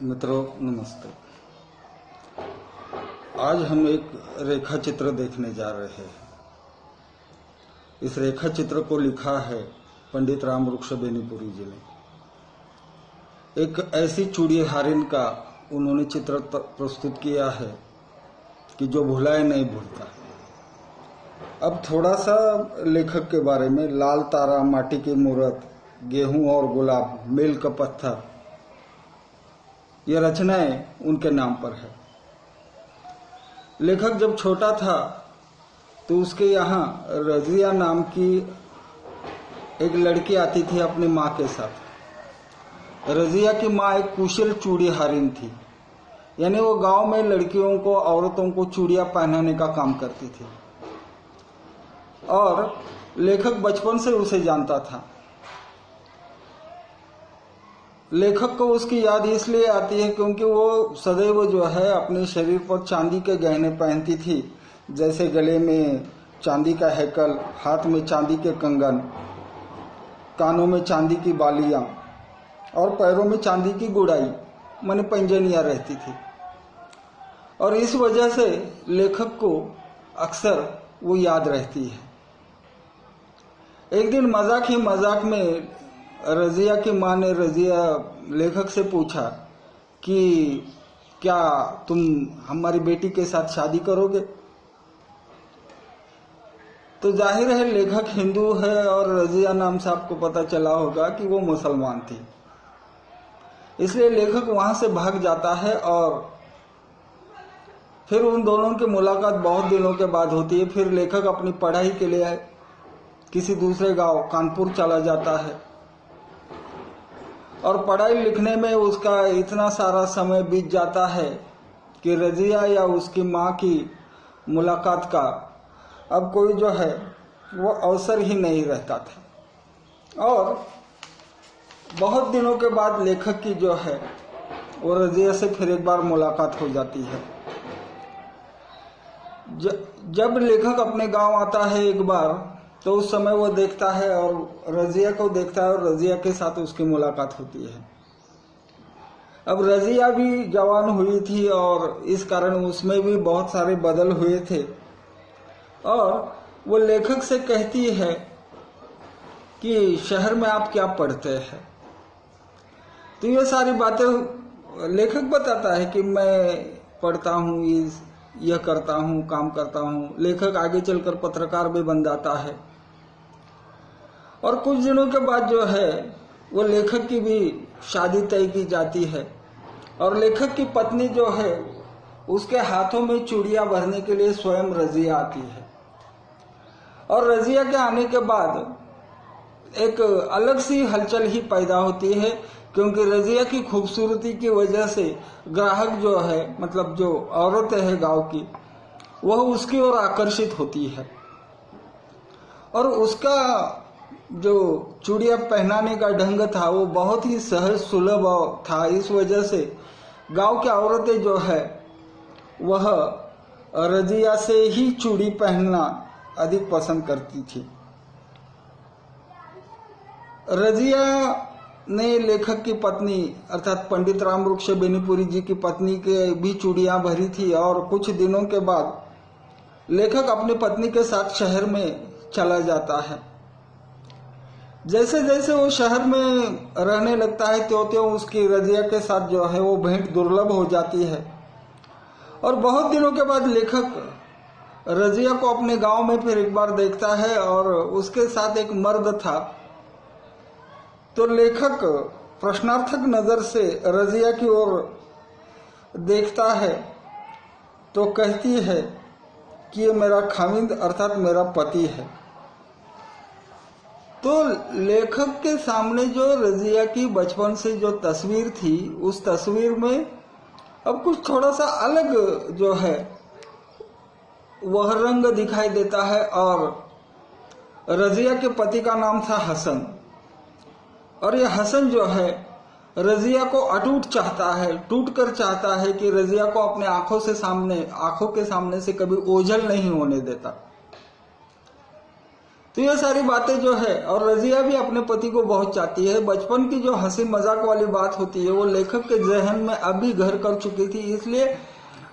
मित्रों नमस्ते। आज हम एक रेखा चित्र देखने जा रहे हैं। इस रेखा चित्र को लिखा है पंडित राम वृक्ष बेनीपुरी जी ने। एक ऐसी चूड़ी हारिन का उन्होंने चित्र प्रस्तुत किया है कि जो भुलाए नहीं भूलता। अब थोड़ा सा लेखक के बारे में। लाल तारा, माटी की मूर्त, गेहूं और गुलाब, मेल का पत्थर, यह रचनाएं उनके नाम पर है। लेखक जब छोटा था तो उसके यहाँ रजिया नाम की एक लड़की आती थी अपनी माँ के साथ। रजिया की माँ एक कुशल चूड़ी हारिन थी, यानी वो गांव में लड़कियों को, औरतों को चूड़ियां पहनाने का काम करती थी। और लेखक बचपन से उसे जानता था। लेखक को उसकी याद इसलिए आती है क्योंकि वो सदैव जो है अपने शरीर पर चांदी के गहने पहनती थी, जैसे गले में चांदी का हैकल, हाथ में चांदी के कंगन, कानों में चांदी की बालियां और पैरों में चांदी की गुड़ाई माने पैंजनियां रहती थी। और इस वजह से लेखक को अक्सर वो याद रहती है। एक दिन मजाक में रजिया की माँ ने लेखक से पूछा कि क्या तुम हमारी बेटी के साथ शादी करोगे? तो जाहिर है लेखक हिंदू है और रजिया नाम से आपको पता चला होगा कि वो मुसलमान थी। इसलिए लेखक वहां से भाग जाता है और फिर उन दोनों की मुलाकात बहुत दिनों के बाद होती है। फिर लेखक अपनी पढ़ाई के लिए किसी दूसरे गांव कानपुर चला जाता है और पढ़ाई लिखने में उसका इतना सारा समय बीत जाता है कि रजिया या उसकी माँ की मुलाकात का अब कोई जो है वो अवसर ही नहीं रहता था। और बहुत दिनों के बाद लेखक की जो है वो रजिया से फिर एक बार मुलाकात हो जाती है। जब लेखक अपने गांव आता है एक बार, तो उस समय वो देखता है और रजिया को देखता है और रजिया के साथ उसकी मुलाकात होती है। अब रजिया भी जवान हुई थी और इस कारण उसमें भी बहुत सारे बदल हुए थे। और वो लेखक से कहती है कि शहर में आप क्या पढ़ते हैं? तो ये सारी बातें लेखक बताता है कि मैं पढ़ता हूँ, यह करता हूँ, काम करता हूँ। लेखक आगे चलकर पत्रकार भी बन जाता है। और कुछ दिनों के बाद जो है वो लेखक की भी शादी तय की जाती है और लेखक की पत्नी जो है उसके हाथों में चूड़ियां भरने के लिए स्वयं रजिया आती है। और रजिया के आने के बाद एक अलग सी हलचल ही पैदा होती है, क्योंकि रजिया की खूबसूरती की वजह से ग्राहक जो है, मतलब जो औरतें है गांव की, वह उसकी ओर आकर्षित होती है। और उसका जो चूड़ियां पहनाने का ढंग था वो बहुत ही सहज सुलभ था। इस वजह से गांव की औरतें जो है वह रजिया से ही चूड़ी पहनना अधिक पसंद करती थी। रजिया ने लेखक की पत्नी अर्थात पंडित राम वृक्ष बेनीपुरी जी की पत्नी के भी चूड़ियां भरी थी। और कुछ दिनों के बाद लेखक अपनी पत्नी के साथ शहर में चला जाता है। जैसे जैसे वो शहर में रहने लगता है त्यों त्यों उसकी रजिया के साथ जो है वो भेंट दुर्लभ हो जाती है। और बहुत दिनों के बाद लेखक रजिया को अपने गांव में फिर एक बार देखता है और उसके साथ एक मर्द था। तो लेखक प्रश्नार्थक नजर से रजिया की ओर देखता है तो कहती है कि ये मेरा खामिंद अर्थात मेरा पति है। तो लेखक के सामने जो रजिया की बचपन से जो तस्वीर थी, उस तस्वीर में अब कुछ थोड़ा सा अलग जो है वह रंग दिखाई देता है। और रजिया के पति का नाम था हसन। और यह हसन जो है रजिया को अटूट चाहता है, टूट कर चाहता है कि रजिया को अपने आंखों के सामने से कभी ओझल नहीं होने देता। तो ये सारी बातें जो है, और रजिया भी अपने पति को बहुत चाहती है। बचपन की जो हंसी मजाक वाली बात होती है वो लेखक के जहन में अभी घर कर चुकी थी, इसलिए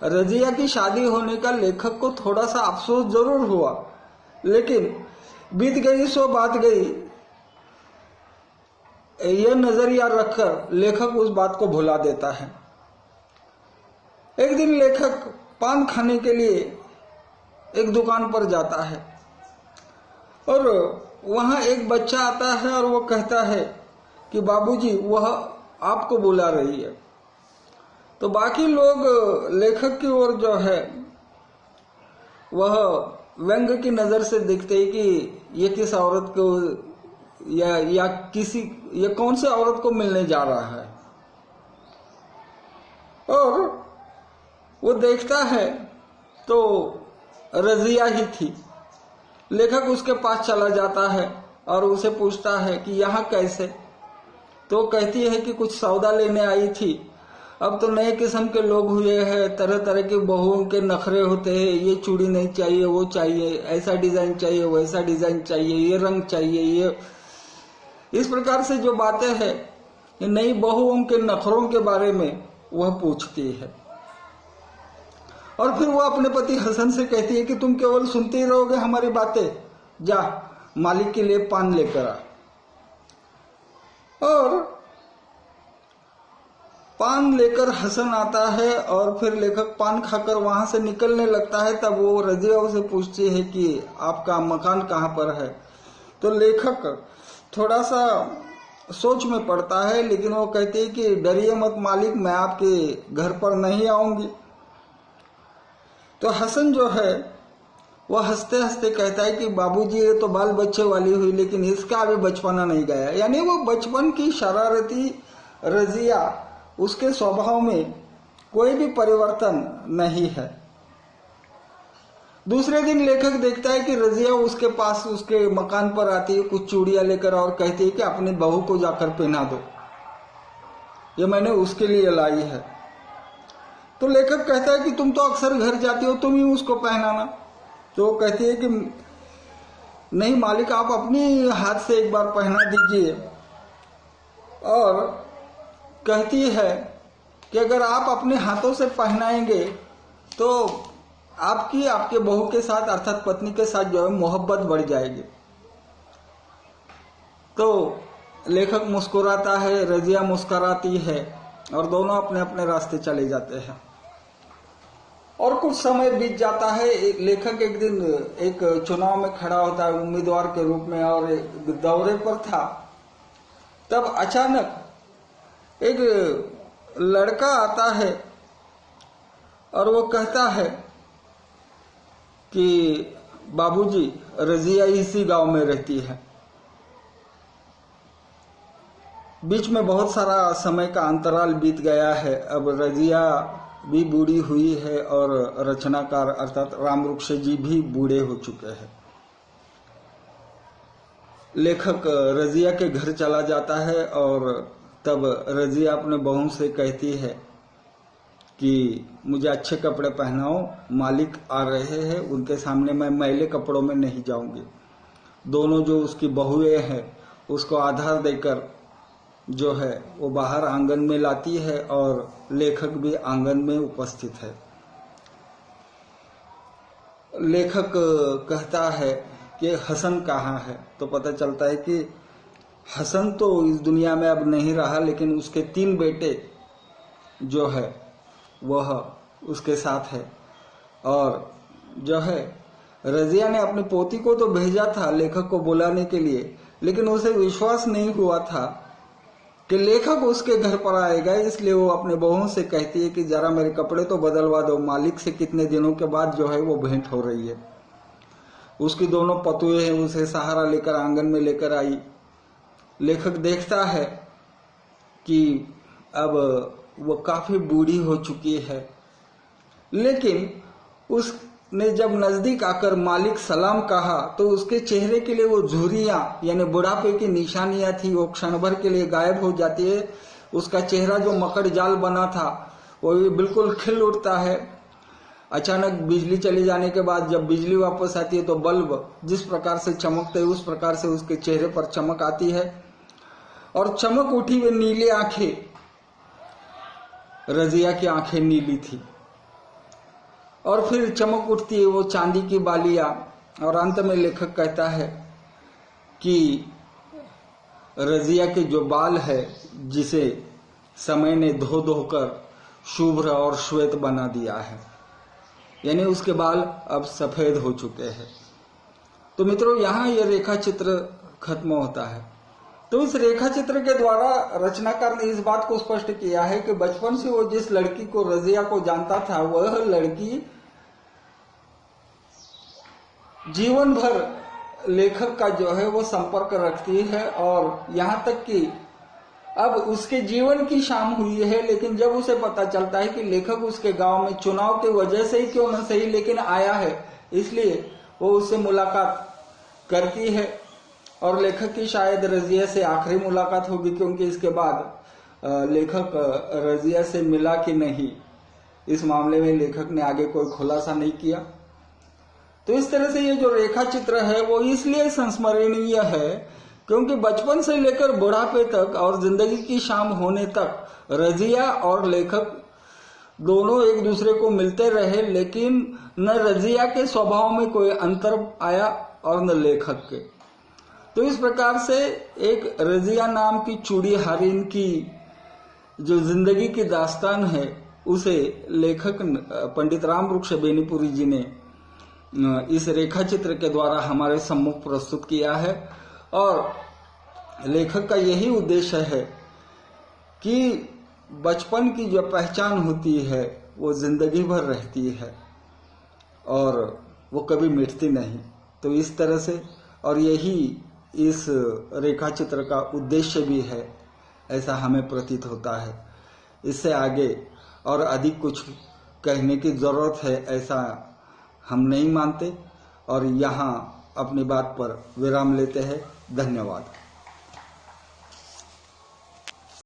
रजिया की शादी होने का लेखक को थोड़ा सा अफसोस जरूर हुआ, लेकिन बीत गई सो बात गई, यह नजरिया रखकर लेखक उस बात को भुला देता है। एक दिन लेखक पान खाने के लिए एक दुकान पर जाता है और वहां एक बच्चा आता है और वो कहता है कि बाबूजी वह आपको बुला रही है। तो बाकी लोग लेखक की ओर जो है वह व्यंग की नजर से देखते हैं कि ये किस औरत को या कौन से औरत को मिलने जा रहा है, और वो देखता है तो रजिया ही थी। लेखक उसके पास चला जाता है और उसे पूछता है कि यहाँ कैसे। तो कहती है कि कुछ सौदा लेने आई थी, अब तो नए किस्म के लोग हुए हैं, तरह तरह की बहुओं के नखरे होते हैं, ये चूड़ी नहीं चाहिए, वो चाहिए, ऐसा डिजाइन चाहिए, वैसा डिजाइन चाहिए, ये रंग चाहिए, ये इस प्रकार से जो बातें हैं नई बहुओं के नखरों के बारे में वह पूछती है। और फिर वो अपने पति हसन से कहती है कि तुम केवल सुनते ही रहोगे हमारी बातें, जा मालिक के लिए पान लेकर आ। और पान लेकर हसन आता है और फिर लेखक पान खाकर वहां से निकलने लगता है। तब वो रजिया से पूछती है कि आपका मकान कहाँ पर है। तो लेखक थोड़ा सा सोच में पड़ता है, लेकिन वो कहती है कि डरिए मत मालिक, मैं आपके घर पर नहीं आऊंगी। तो हसन जो है वह हंसते हंसते कहता है कि बाबूजी ये तो बाल बच्चे वाली हुई, लेकिन इसका अभी बचपना नहीं गया। यानी वो बचपन की शरारती रजिया, उसके स्वभाव में कोई भी परिवर्तन नहीं है। दूसरे दिन लेखक देखता है कि रजिया उसके पास उसके मकान पर आती है कुछ चूड़ियां लेकर और कहती है कि अपनी बहू को जाकर पहना दो, ये मैंने उसके लिए लाई है। तो लेखक कहता है कि तुम तो अक्सर घर जाती हो, तुम ही उसको पहनाना। तो वो कहती है कि नहीं मालिक, आप अपनी हाथ से एक बार पहना दीजिए। और कहती है कि अगर आप अपने हाथों से पहनाएंगे तो आपकी आपके बहू के साथ अर्थात पत्नी के साथ जो है मोहब्बत बढ़ जाएगी। तो लेखक मुस्कुराता है, रजिया मुस्कुराती है और दोनों अपने अपने रास्ते चले जाते हैं। और कुछ समय बीत जाता है। लेखक एक दिन एक चुनाव में खड़ा होता है उम्मीदवार के रूप में और एक दौरे पर था। तब अचानक एक लड़का आता है और वो कहता है कि बाबूजी रजिया इसी गांव में रहती है। बीच में बहुत सारा समय का अंतराल बीत गया है। अब रजिया भी बूढ़ी हुई है और रचनाकार अर्थात रामवृक्ष जी भी बूढ़े हो चुके हैं। लेखक रजिया के घर चला जाता है और तब रजिया अपने बहू से कहती है कि मुझे अच्छे कपड़े पहनाओ, मालिक आ रहे हैं, उनके सामने मैं मैले कपड़ों में नहीं जाऊंगी। दोनों जो उसकी बहुएं हैं उसको आधार देकर जो है वो बाहर आंगन में लाती है और लेखक भी आंगन में उपस्थित है। लेखक कहता है कि हसन कहाँ है। तो पता चलता है कि हसन तो इस दुनिया में अब नहीं रहा, लेकिन उसके 3 बेटे जो है वह उसके साथ है। और जो है रजिया ने अपनी पोती को तो भेजा था लेखक को बुलाने के लिए, लेकिन उसे विश्वास नहीं हुआ था कि लेखक उसके घर पर आएगा, इसलिए वो अपने बहू से कहती है कि जरा मेरे कपड़े तो बदलवा दो, मालिक से कितने दिनों के बाद जो है वो भेंट हो रही है। उसकी दोनों पतुए हैं उसे सहारा लेकर आंगन में लेकर आई। लेखक देखता है कि अब वो काफी बूढ़ी हो चुकी है, लेकिन उसने जब नजदीक आकर मालिक सलाम कहा तो उसके चेहरे के लिए वो झुर्रियां यानी बुढ़ापे की निशानियां थी वो क्षण भर के लिए गायब हो जाती है। उसका चेहरा जो मकड़ जाल बना था वो भी बिल्कुल खिल उठता है। अचानक बिजली चले जाने के बाद जब बिजली वापस आती है तो बल्ब जिस प्रकार से चमकते हैं उस प्रकार से उसके चेहरे पर चमक आती है और चमक उठी हुई नीली आंखें, रजिया की आंखें नीली थी। और फिर चमक उठती है वो चांदी की बालियां और अंत में लेखक कहता है कि रजिया के जो बाल है जिसे समय ने धो धोकर शुभ्र और श्वेत बना दिया है, यानी उसके बाल अब सफेद हो चुके हैं। तो मित्रों यहाँ यह रेखा चित्र खत्म होता है। तो इस रेखा चित्र के द्वारा रचनाकार ने इस बात को स्पष्ट किया है कि बचपन से वो जिस लड़की को रजिया को जानता था वह लड़की जीवन भर लेखक का जो है वो संपर्क रखती है और यहाँ तक कि अब उसके जीवन की शाम हुई है, लेकिन जब उसे पता चलता है कि लेखक उसके गांव में चुनाव की वजह से ही क्यों न सही लेकिन आया है, इसलिए वो उससे मुलाकात करती है और लेखक की शायद रजिया से आखिरी मुलाकात होगी, क्योंकि इसके बाद लेखक रजिया से मिला कि नहीं इस मामले में लेखक ने आगे कोई खुलासा नहीं किया। तो इस तरह से ये जो रेखा चित्र है वो इसलिए संस्मरणीय है क्योंकि बचपन से लेकर बुढ़ापे तक और जिंदगी की शाम होने तक रजिया और लेखक दोनों एक दूसरे को मिलते रहे, लेकिन न रजिया के स्वभाव में कोई अंतर आया और न लेखक के। तो इस प्रकार से एक रजिया नाम की चूड़ीहारिन की जो जिंदगी की दास्तान है उसे लेखक पंडित रामवृक्ष बेनीपुरी जी ने इस रेखा चित्र के द्वारा हमारे सम्मुख प्रस्तुत किया है। और लेखक का यही उद्देश्य है कि बचपन की जो पहचान होती है वो जिंदगी भर रहती है और वो कभी मिटती नहीं। तो इस तरह से, और यही इस रेखा चित्र का उद्देश्य भी है, ऐसा हमें प्रतीत होता है। इससे आगे और अधिक कुछ कहने की जरूरत है ऐसा हम नहीं मानते और यहाँ अपनी बात पर विराम लेते हैं। धन्यवाद।